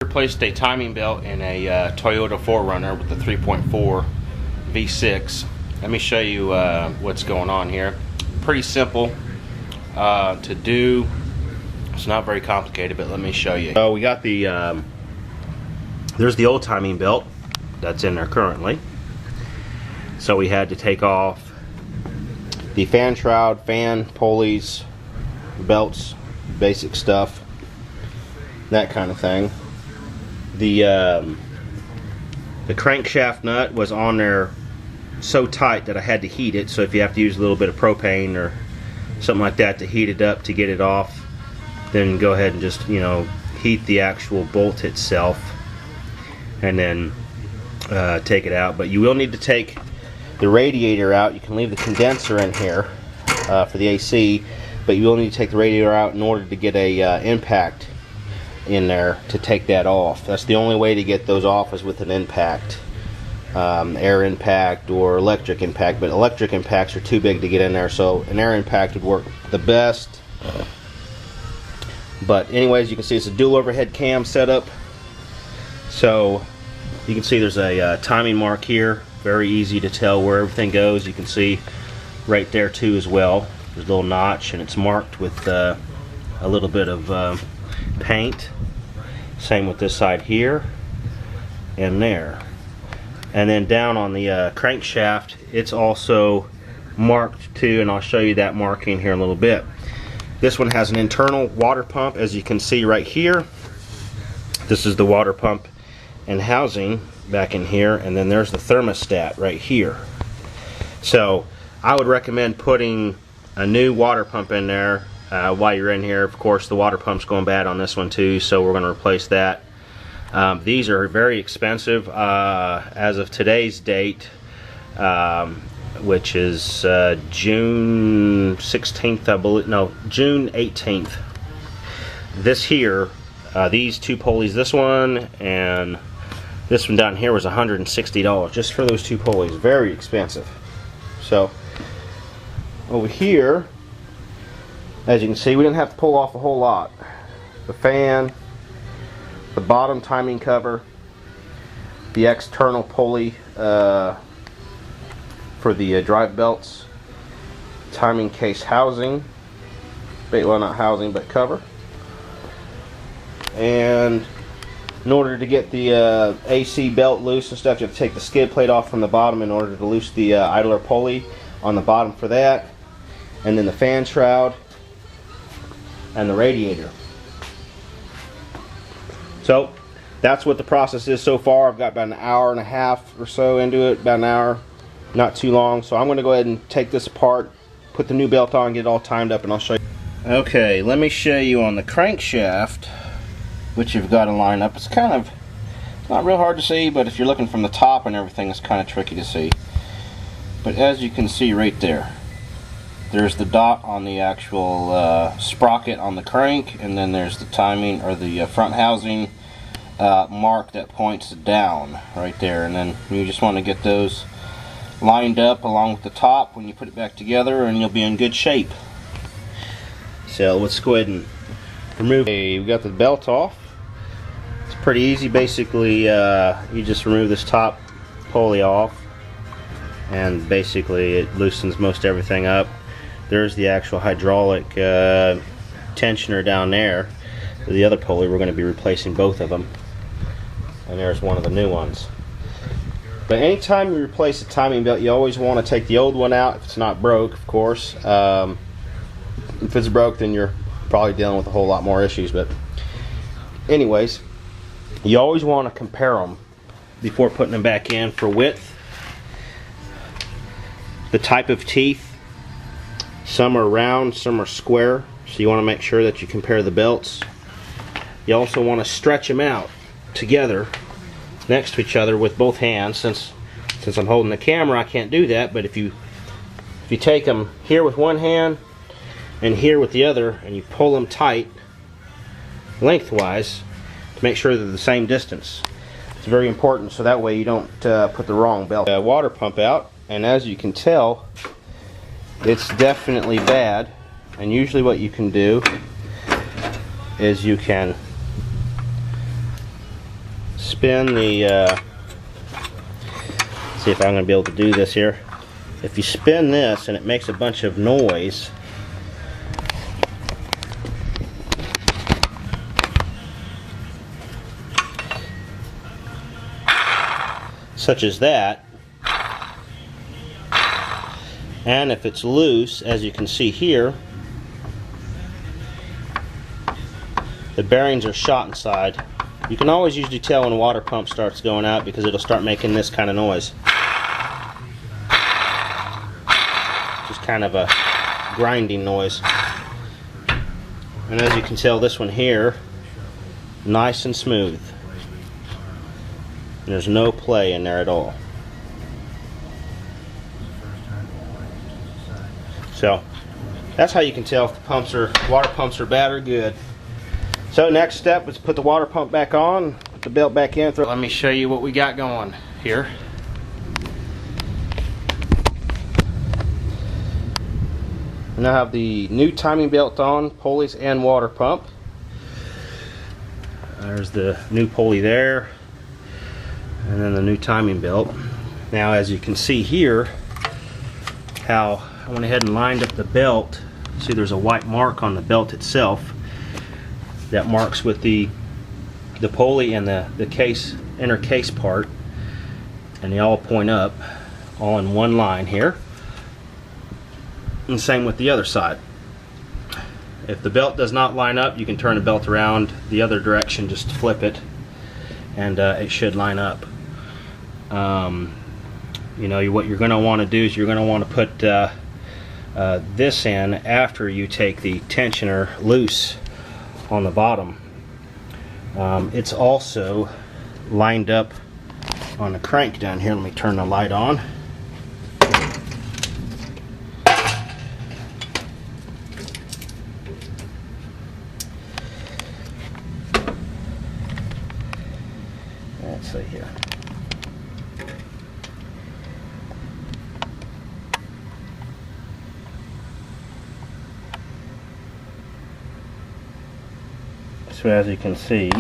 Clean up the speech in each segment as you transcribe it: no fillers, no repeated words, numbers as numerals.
Replaced a timing belt in a Toyota 4Runner with the 3.4 V6. Let me show you what's going on here. Pretty simple to do. It's not very complicated, but let me show you. So we got the there's the old timing belt that's in there currently. So we had to take off the fan shroud, fan, pulleys, belts, basic stuff, that kind of thing. The crankshaft nut was on there so tight that I had to heat it. So if you have to use a little bit of propane or something like that to heat it up to get it off, then go ahead and just, you know, heat the actual bolt itself and then take it out. But you will need to take the radiator out. You can leave the condenser in here for the AC, but you will need to take the radiator out in order to get a impact in there to take that off. That's the only way to get those off is with an impact, air impact or electric impact, but electric impacts are too big to get in there, so an air impact would work the best. But anyways, you can see it's a dual overhead cam setup, so you can see there's a timing mark here. Very easy to tell where everything goes. You can see right there too as well. There's a little notch and it's marked with a little bit of paint. Same with this side here and there. And then down on the crankshaft, it's also marked too, and I'll show you that marking here in a little bit. This one has an internal water pump, as you can see right here. This is the water pump and housing back in here, and then there's the thermostat right here. So I would recommend putting a new water pump in there while you're in here. Of course, the water pump's going bad on this one too, so we're going to replace that. These are very expensive as of today's date, which is June 16th, I believe. No, June 18th. This here, these two pulleys, this one and this one down here, was $160 just for those two pulleys. Very expensive. So over here, as you can see, we didn't have to pull off a whole lot. The fan, the bottom timing cover, the external pulley for the drive belts, timing case housing, well, not housing but cover, and in order to get the AC belt loose and stuff, you have to take the skid plate off from the bottom in order to loose the idler pulley on the bottom for that, and then the fan shroud and the radiator. So that's what the process is so far. I've got about an hour and a half or so into it, about an hour, not too long. So I'm going to go ahead and take this apart, put the new belt on, get it all timed up, and I'll show you. Okay, let me show you on the crankshaft, which you've got to line up. It's kind of not real hard to see, but if you're looking from the top and everything, it's kind of tricky to see. But as you can see right there, there's the dot on the actual sprocket on the crank, and then there's the timing or the front housing mark that points down right there. And then you just want to get those lined up along with the top when you put it back together, and you'll be in good shape. So let's go ahead and remove. Okay, we got the belt off. It's pretty easy. Basically, you just remove this top pulley off, and basically it loosens most everything up. There's the actual hydraulic tensioner down there. The other pulley, we're going to be replacing both of them. And there's one of the new ones. But anytime you replace a timing belt, you always want to take the old one out if it's not broke, of course. If it's broke, then you're probably dealing with a whole lot more issues. But anyways, you always want to compare them before putting them back in for width, the type of teeth. Some are round, some are square, so you want to make sure that you compare the belts. You also want to stretch them out together next to each other with both hands. Since I'm holding the camera, I can't do that, but if you take them here with one hand and here with the other, and you pull them tight lengthwise to make sure they're the same distance. It's very important, so that way you don't put the wrong belt. Water pump out, and as you can tell, it's definitely bad. And usually what you can do is you can spin the, see if I'm going to be able to do this here. If you spin this and it makes a bunch of noise, such as that, and if it's loose, as you can see here, the bearings are shot inside. You can always usually tell when a water pump starts going out because it'll start making this kind of noise. Just kind of a grinding noise. And as you can tell, this one here, nice and smooth. There's no play in there at all. So that's how you can tell if the water pumps are bad or good. So next step is put the water pump back on, put the belt back in. Let me show you what we got going here. I now have the new timing belt on, pulleys and water pump. There's the new pulley there, and then the new timing belt. Now as you can see here, how I went ahead and lined up the belt. See, there's a white mark on the belt itself. That marks with the pulley and the case, inner case part, and they all point up, all in one line here. And same with the other side. If the belt does not line up, you can turn the belt around the other direction, just flip it, and it should line up. You know, what you're going to want to do is you're going to want to put this in after you take the tensioner loose on the bottom. It's also lined up on the crank down here. Let me turn the light on. Let's see here. So as you can see,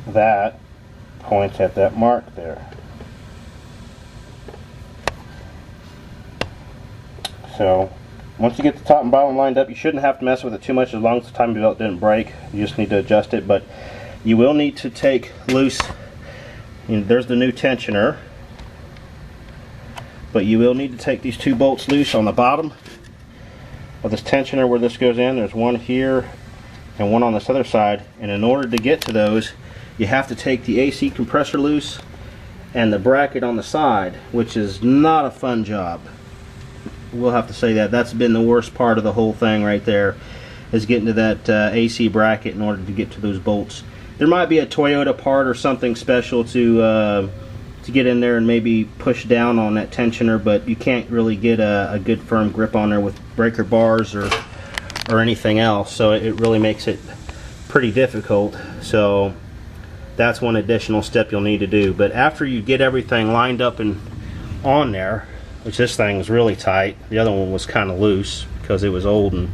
that points at that mark there. So once you get the top and bottom lined up, you shouldn't have to mess with it too much as long as the timing belt didn't break. You just need to adjust it, but you will need to take loose, you know, there's the new tensioner. But you will need to take these two bolts loose on the bottom of this tensioner where this goes in. There's one here and one on this other side, and in order to get to those, you have to take the AC compressor loose and the bracket on the side, which is not a fun job. We'll have to say that. That's been the worst part of the whole thing right there, is getting to that AC bracket in order to get to those bolts. There might be a Toyota part or something special to get in there and maybe push down on that tensioner, but you can't really get a good firm grip on there with breaker bars or anything else, so it really makes it pretty difficult. So that's one additional step you'll need to do. But after you get everything lined up and on there, which this thing was really tight, the other one was kind of loose because it was old and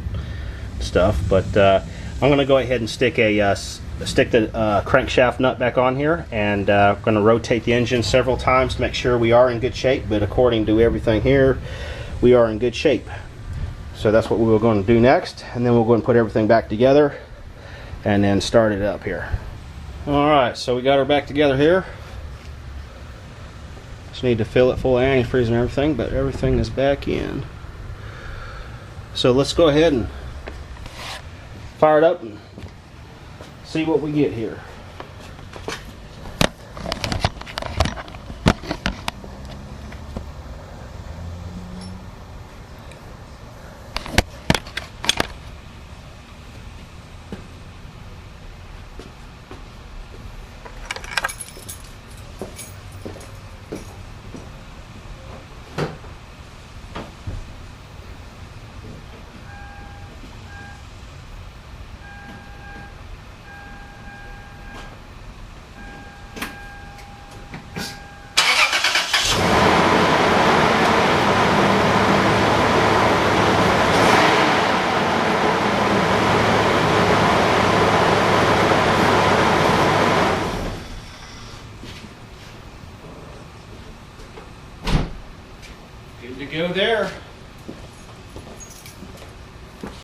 stuff, but I'm going to go ahead and stick the crankshaft nut back on here, and I'm going to rotate the engine several times to make sure we are in good shape. But according to everything here, we are in good shape. So that's what we were going to do next, and then we'll go and put everything back together and then start it up here. Alright, so we got her back together here. Just need to fill it full of antifreeze and everything, but everything is back in. So let's go ahead and fire it up and see what we get here. Good to go there.